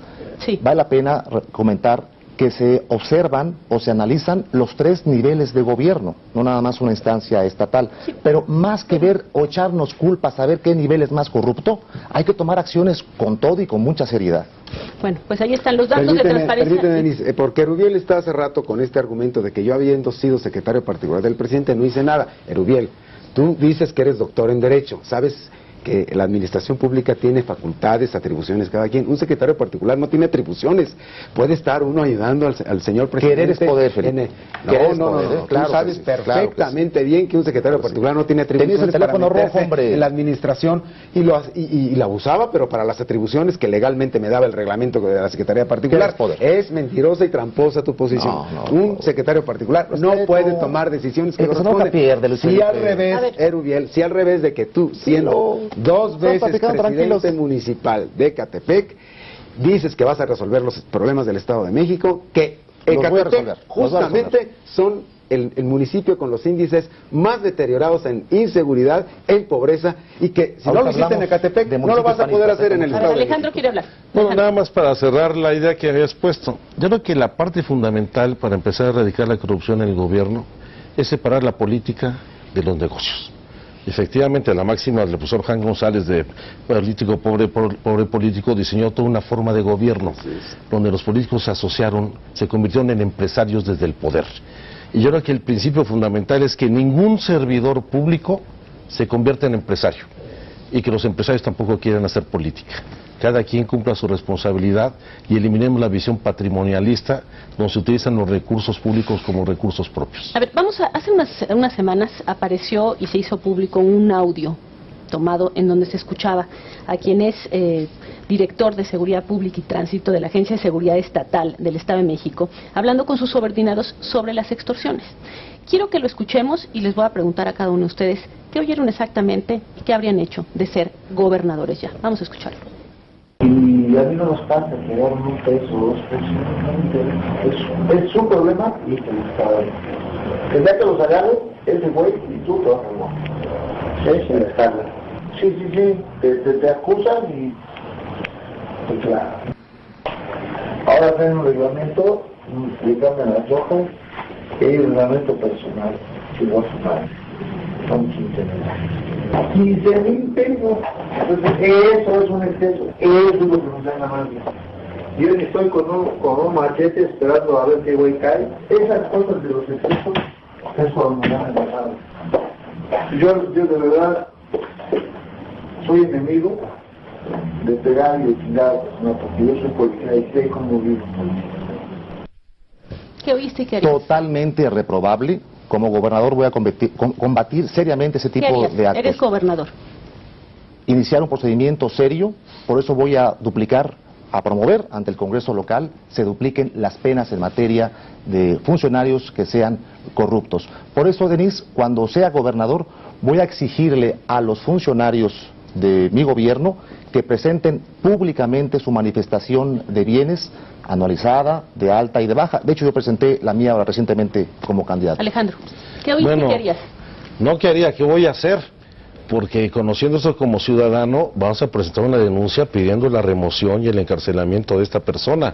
sí, vale la pena comentar que se observan o se analizan los 3 niveles de gobierno, no nada más una instancia estatal. Sí. Pero más que ver o echarnos culpas, saber qué nivel es más corrupto, hay que tomar acciones con todo y con mucha seriedad. Bueno, pues ahí están los datos de transparencia. Permíteme, Denise, porque Erubiel está hace rato con este argumento de que yo, habiendo sido secretario particular del presidente, no hice nada. Erubiel, tú dices que eres doctor en Derecho, ¿sabes que la administración pública tiene facultades, atribuciones cada quien? Un secretario particular no tiene atribuciones. Puede estar uno ayudando al señor presidente. Querer es poder, Felipe. No, claro, tú sabes perfectamente bien que un secretario particular no tiene atribuciones. Tenías el teléfono rojo, hombre, en la administración, y la usaba, pero para las atribuciones que legalmente me daba el reglamento de la secretaría particular. Es mentirosa y tramposa tu posición. Un secretario particular no puede tomar decisiones que corresponden. Si al revés, Erubiel, si al revés de que tú, siendo 2 veces presidente municipal de Ecatepec, dices que vas a resolver los problemas del Estado de México, que Ecatepec justamente son el municipio con los índices más deteriorados en inseguridad, en pobreza, y que si no lo hiciste en Ecatepec, no lo vas a poder hacer en el Estado de México. Alejandro quiere hablar. Bueno, nada más para cerrar la idea que habías puesto. Yo creo que la parte fundamental para empezar a erradicar la corrupción en el gobierno es separar la política de los negocios. Efectivamente, la máxima del profesor Juan González de político pobre político diseñó toda una forma de gobierno donde los políticos se asociaron, se convirtieron en empresarios desde el poder. Y yo creo que el principio fundamental es que ningún servidor público se convierta en empresario y que los empresarios tampoco quieran hacer política. Cada quien cumpla su responsabilidad y eliminemos la visión patrimonialista donde se utilizan los recursos públicos como recursos propios. A ver, hace unas semanas apareció y se hizo público un audio tomado en donde se escuchaba a quien es director de Seguridad Pública y Tránsito de la Agencia de Seguridad Estatal del Estado de México, hablando con sus subordinados sobre las extorsiones. Quiero que lo escuchemos y les voy a preguntar a cada uno de ustedes qué oyeron exactamente y qué habrían hecho de ser gobernadores ya. Vamos a escucharlo. Y a mí no nos pasa que agarran $1 o $2. Es su problema y que les está. Que ya que los agarren, ese güey y tú te vas a morir. Sí, sin estarla. Sí, te acusan y pues claro. Ahora traen un reglamento, le cambian las hojas el reglamento personal llegó a su madre. Son 15,000 pesos. Entonces, eso es un exceso. Eso es lo que nos da la madre. Yo estoy con un machete esperando a ver qué güey cae. Esas cosas de los excesos, eso me han pasado. Yo de verdad soy enemigo de pegar y de chingar, ¿no? Porque yo soy policía y sé cómo vivo. ¿Qué oíste y qué harías? Totalmente reprobable. Como gobernador voy a combatir seriamente ese tipo de actos. Eres gobernador. Iniciar un procedimiento serio, por eso voy a promover ante el Congreso local, se dupliquen las penas en materia de funcionarios que sean corruptos. Por eso, Denise, cuando sea gobernador, voy a exigirle a los funcionarios de mi gobierno que presenten públicamente su manifestación de bienes anualizada, de alta y de baja. De hecho, yo presenté la mía ahora recientemente como candidato. Alejandro, ¿qué oíste y qué harías? No, ¿qué haría? ¿Qué voy a hacer? Porque conociendo esto como ciudadano, vamos a presentar una denuncia pidiendo la remoción y el encarcelamiento de esta persona,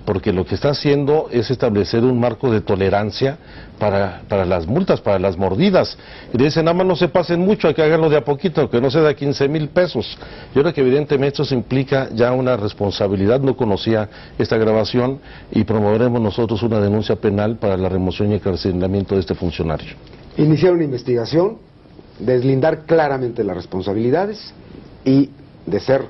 porque lo que está haciendo es establecer un marco de tolerancia para las multas, para las mordidas. Y le dicen, nada más no se pasen mucho, hay que háganlo de a poquito, que no se da 15,000 pesos. Yo creo que evidentemente esto implica ya una responsabilidad, no conocía esta grabación, y promoveremos nosotros una denuncia penal para la remoción y encarcelamiento de este funcionario. Iniciar una investigación, deslindar claramente las responsabilidades y, de ser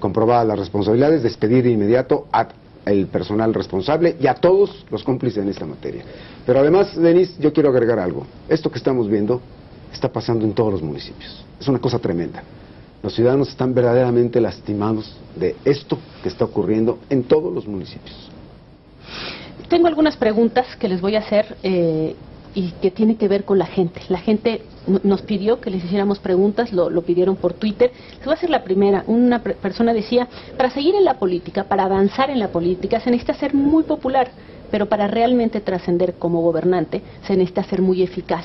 comprobadas las responsabilidades, despedir de inmediato al personal responsable y a todos los cómplices en esta materia. Pero además, Denise, yo quiero agregar algo. Esto que estamos viendo está pasando en todos los municipios. Es una cosa tremenda. Los ciudadanos están verdaderamente lastimados de esto que está ocurriendo en todos los municipios. Tengo algunas preguntas que les voy a hacer y que tiene que ver con la gente. La gente nos pidió que les hiciéramos preguntas, lo pidieron por Twitter. Les voy a hacer la primera. Una persona decía, para seguir en la política, para avanzar en la política, se necesita ser muy popular, pero para realmente trascender como gobernante, se necesita ser muy eficaz.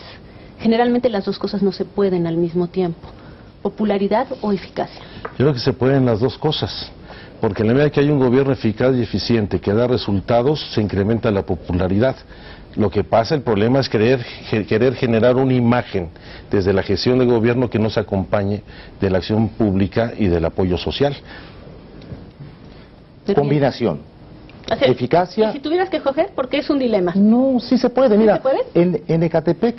Generalmente las dos cosas no se pueden al mismo tiempo. ¿Popularidad o eficacia? Yo creo que se pueden las dos cosas. Porque en la medida que hay un gobierno eficaz y eficiente que da resultados, se incrementa la popularidad. Lo que pasa, el problema es querer generar una imagen desde la gestión del gobierno que no se acompañe de la acción pública y del apoyo social. Combinación. Eficacia. ¿Y si tuvieras que escoger? Porque es un dilema. No, sí se puede. Mira, ¿Sí se puede? En Ecatepec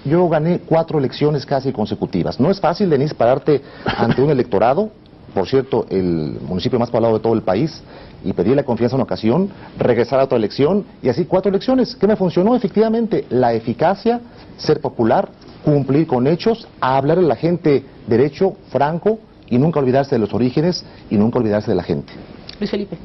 yo gané 4 elecciones casi consecutivas. No es fácil, Denise, pararte ante un electorado, por cierto, el municipio más poblado de todo el país, y pedir la confianza en una ocasión, regresar a otra elección, y así 4 elecciones. ¿Qué me funcionó? Efectivamente, la eficacia, ser popular, cumplir con hechos, hablar a la gente derecho, franco, y nunca olvidarse de los orígenes, y nunca olvidarse de la gente. Luis Felipe.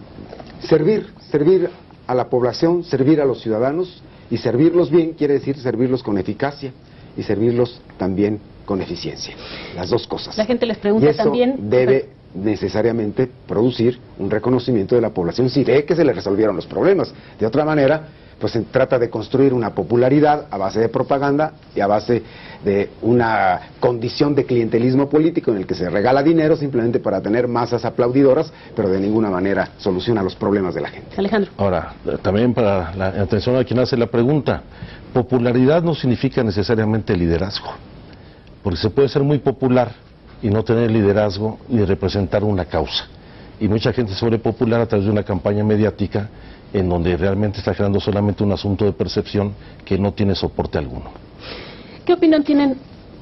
Servir a la población, servir a los ciudadanos, y servirlos bien quiere decir servirlos con eficacia, y servirlos también con eficiencia. Las dos cosas. La gente les pregunta y eso también... debe necesariamente producir un reconocimiento de la población si ve que se le resolvieron los problemas. De otra manera, pues se trata de construir una popularidad a base de propaganda y a base de una condición de clientelismo político en el que se regala dinero simplemente para tener masas aplaudidoras, pero de ninguna manera soluciona los problemas de la gente. Alejandro. Ahora, también para la atención a quien hace la pregunta, popularidad no significa necesariamente liderazgo, porque se puede ser muy popular y no tener liderazgo ni representar una causa. Y mucha gente se vuelve popular a través de una campaña mediática en donde realmente está creando solamente un asunto de percepción que no tiene soporte alguno. ¿Qué opinión tienen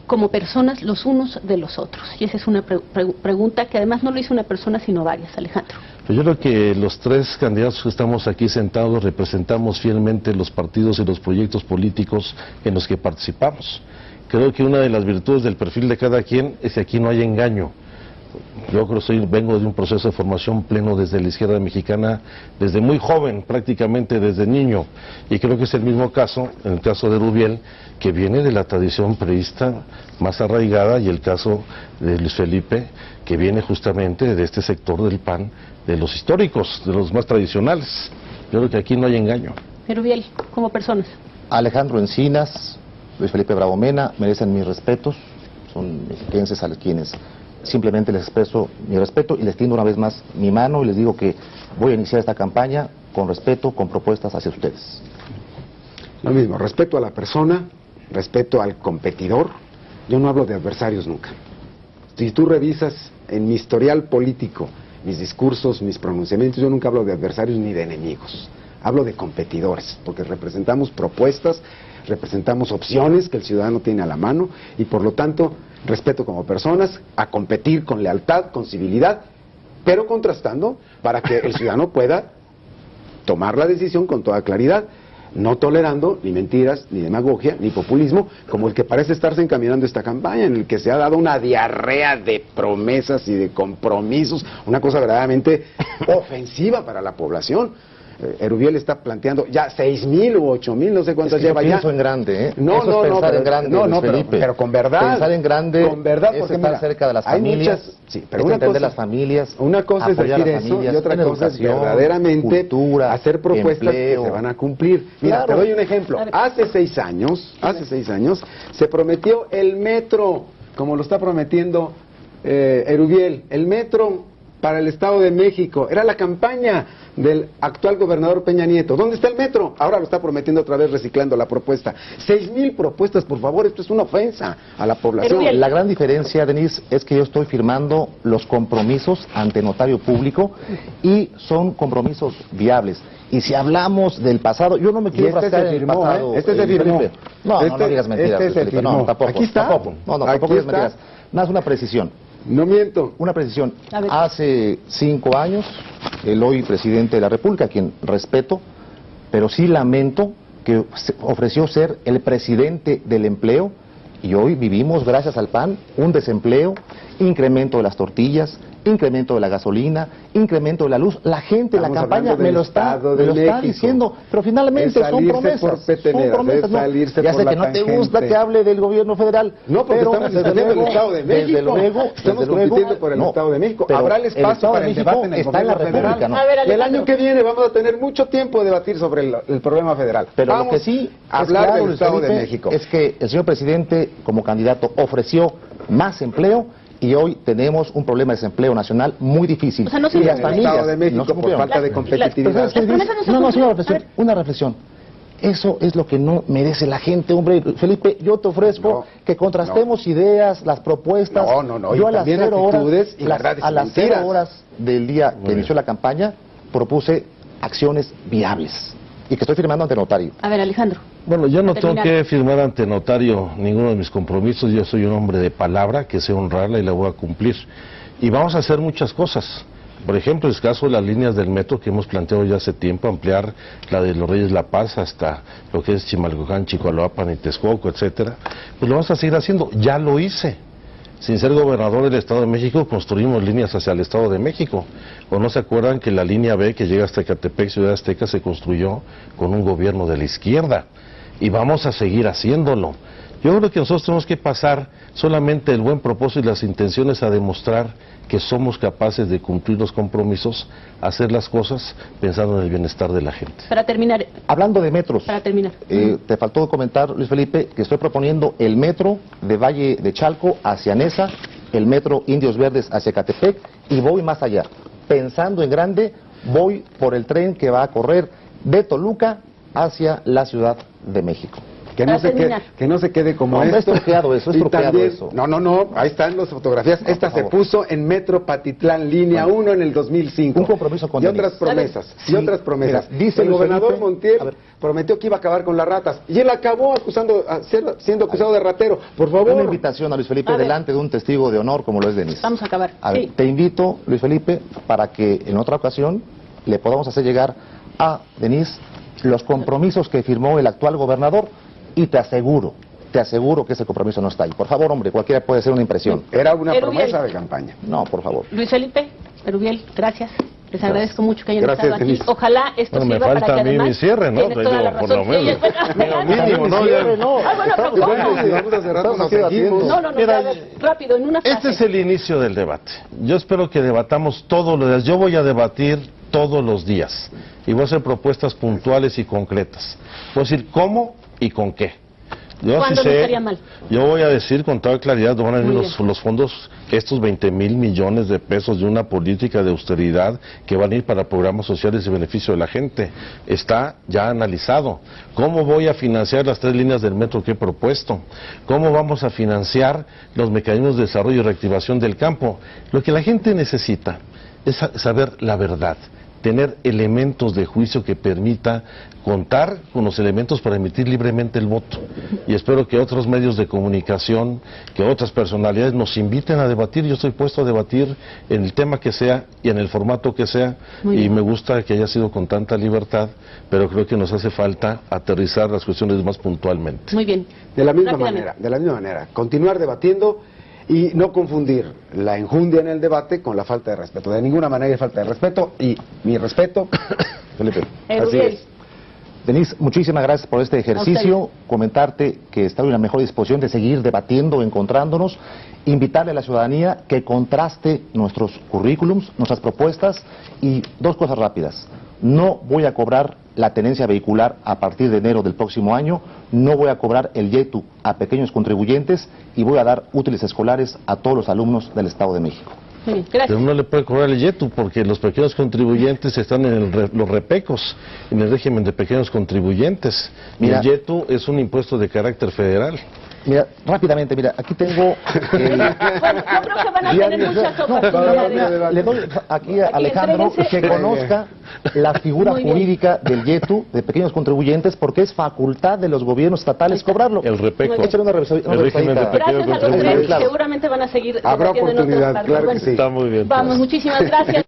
como personas los unos de los otros? Y esa es una pregunta que además no lo hizo una persona sino varias, Alejandro. Pues yo creo que los 3 candidatos que estamos aquí sentados representamos fielmente los partidos y los proyectos políticos en los que participamos. Creo que una de las virtudes del perfil de cada quien es que aquí no hay engaño. Yo creo que vengo de un proceso de formación pleno desde la izquierda mexicana, desde muy joven, prácticamente desde niño. Y creo que es el mismo caso, en el caso de Erubiel, que viene de la tradición priista más arraigada, y el caso de Luis Felipe, que viene justamente de este sector del PAN, de los históricos, de los más tradicionales. Yo creo que aquí no hay engaño. Erubiel, como personas. Alejandro Encinas, Luis Felipe Bravo Mena merecen mis respetos, son mexiquenses a quienes simplemente les expreso mi respeto y les tiendo una vez más mi mano y les digo que voy a iniciar esta campaña con respeto, con propuestas hacia ustedes. Lo mismo, respeto a la persona, respeto al competidor. Yo no hablo de adversarios nunca. Si tú revisas en mi historial político, mis discursos, mis pronunciamientos, yo nunca hablo de adversarios ni de enemigos. Hablo de competidores, porque representamos propuestas, representamos opciones que el ciudadano tiene a la mano y por lo tanto respeto como personas a competir con lealtad, con civilidad, pero contrastando para que el ciudadano pueda tomar la decisión con toda claridad, no tolerando ni mentiras, ni demagogia, ni populismo, como el que parece estarse encaminando esta campaña, en el que se ha dado una diarrea de promesas y de compromisos, una cosa verdaderamente ofensiva para la población. Erubiel está planteando ya 6,000 u 8,000, no sé cuántas lleva ya. Pienso en grande, ¿eh? No, eso es pensar en grande, pero con verdad. Pensar en grande, con verdad, es porque estar mira, cerca de las familias, muchas, sí, pero una entender cosa, las familias, una cosa es decir eso y otra cosa es verdaderamente cultura, hacer propuestas empleo, que se van a cumplir. Mira, claro. te doy un ejemplo. Hace 6 años se prometió el metro, como lo está prometiendo Erubiel, el metro para el Estado de México. Era la campaña del actual gobernador Peña Nieto. ¿Dónde está el metro? Ahora lo está prometiendo otra vez, reciclando la propuesta. 6,000 propuestas, por favor, esto es una ofensa a la población. La gran diferencia, Denise, es que yo estoy firmando los compromisos ante notario público y son compromisos viables. Y si hablamos del pasado, yo no me quiero rascar en el pasado. Este se firmó. No digas mentiras, Felipe. No, tampoco. Aquí está. Tampoco digas mentiras. Nada más una precisión. No miento. Una precisión. Hace 5 años, el hoy presidente de la República, a quien respeto, pero sí lamento que ofreció ser el presidente del empleo, y hoy vivimos, gracias al PAN, un desempleo, incremento de las tortillas, incremento de la gasolina, incremento de la luz. La gente en la campaña me lo está diciendo, pero finalmente son promesas. Ya sé que no te gusta que hable del gobierno federal. No, porque estamos discutiendo el Estado de México. Desde luego, estamos compitiendo por el Estado de México. Habrá el espacio para el debate en el gobierno federal. Y el año que viene vamos a tener mucho tiempo de debatir sobre el problema federal. Pero vamos lo que sí a hablar del Estado de México es que el señor presidente, como candidato, ofreció más empleo. Y hoy tenemos un problema de desempleo nacional muy difícil. O sea, no se y las familias de México por falta de competitividad. Una reflexión. Eso es lo que no merece la gente, hombre. Felipe, yo te ofrezco que contrastemos ideas, las propuestas. Yo a las 0 horas del día que inició la campaña propuse acciones viables y que estoy firmando ante notario. A ver, Alejandro. Bueno, yo no tengo que firmar ante notario ninguno de mis compromisos. Yo soy un hombre de palabra que sé honrarla y la voy a cumplir. Y vamos a hacer muchas cosas. Por ejemplo, el caso de las líneas del metro que hemos planteado ya hace tiempo, ampliar la de los Reyes La Paz hasta lo que es Chimalhuacán, Chicoaloapan y Texcoco, etcétera. Pues lo vamos a seguir haciendo. Ya lo hice. Sin ser gobernador del Estado de México, construimos líneas hacia el Estado de México. ¿O no se acuerdan que la línea B que llega hasta Ecatepec, Ciudad Azteca, se construyó con un gobierno de la izquierda? Y vamos a seguir haciéndolo. Yo creo que nosotros tenemos que pasar solamente el buen propósito y las intenciones a demostrar que somos capaces de cumplir los compromisos, hacer las cosas pensando en el bienestar de la gente. Para terminar. Hablando de metros. Para terminar. Te faltó comentar, Luis Felipe, que estoy proponiendo el metro de Valle de Chalco hacia Neza, el metro Indios Verdes hacia Ecatepec, y voy más allá. Pensando en grande, voy por el tren que va a correr de Toluca hacia la Ciudad de México. Que no se quede como esto. Es estropeado eso, eso. No, ahí están las fotografías. Esta se puso en Metro Patitlán, línea 1 en el 2005. Un compromiso con otras promesas. Y otras promesas. Mira, dice el gobernador Montiel prometió que iba a acabar con las ratas. Y él acabó siendo acusado de ratero. Por favor. Una invitación a Luis Felipe delante de un testigo de honor como lo es Denise. Vamos a acabar. A ver, te invito, Luis Felipe, para que en otra ocasión le podamos hacer llegar a Denise los compromisos que firmó el actual gobernador. Y te aseguro que ese compromiso no está ahí. Por favor, hombre, cualquiera puede ser una impresión. Era una promesa de campaña. No, por favor. Luis Felipe, Erubiel, gracias. Les agradezco mucho que hayan estado aquí. Ojalá esto sirva para que además... me falta a mí mi cierre, ¿no? Toda la razón. Por lo menos. Mínimo, ¿no? No, rápido, en una frase. Este es el inicio del debate. Yo espero que debatamos todos los días. Yo voy a debatir todos los días. Y voy a hacer propuestas puntuales y concretas. Voy a decir cómo y con qué. Yo sí ¿Cuándo no sé, estaría mal? yo voy a decir con toda claridad dónde van a ir Muy los fondos, estos 20,000 millones de pesos de una política de austeridad que van a ir para programas sociales y beneficio de la gente. Está ya analizado. ¿Cómo voy a financiar las 3 líneas del metro que he propuesto? ¿Cómo vamos a financiar los mecanismos de desarrollo y reactivación del campo? Lo que la gente necesita es saber la verdad, tener elementos de juicio que permita contar con los elementos para emitir libremente el voto. Y espero que otros medios de comunicación, que otras personalidades nos inviten a debatir. Yo estoy puesto a debatir en el tema que sea y en el formato que sea, y me gusta que haya sido con tanta libertad, pero creo que nos hace falta aterrizar las cuestiones más puntualmente. Muy bien. De la misma manera, continuar debatiendo y no confundir la enjundia en el debate con la falta de respeto. De ninguna manera hay falta de respeto, y mi respeto, Felipe. Así es. Denise, muchísimas gracias por este ejercicio. Comentarte que estoy en la mejor disposición de seguir debatiendo, encontrándonos, invitarle a la ciudadanía que contraste nuestros currículums, nuestras propuestas, y 2 cosas rápidas. No voy a cobrar la tenencia vehicular a partir de enero del próximo año, no voy a cobrar el YETU a pequeños contribuyentes y voy a dar útiles escolares a todos los alumnos del Estado de México. Pero uno le puede cobrar el YETU porque los pequeños contribuyentes están en los repecos, en el régimen de pequeños contribuyentes. Y el YETU es un impuesto de carácter federal. Mira, rápidamente, mira, aquí tengo... Bueno, yo creo que van a tener muchas oportunidades. Le doy aquí a Alejandro que conozca la figura jurídica del YETU, de pequeños contribuyentes, porque es facultad de los gobiernos estatales cobrarlo. El repeco. Échale una revisadita. Gracias a los tres, seguramente van a seguir Habrá debatiendo en otros oportunidad, partes. claro que Bueno, sí. Está muy bien. Vamos, muchísimas gracias.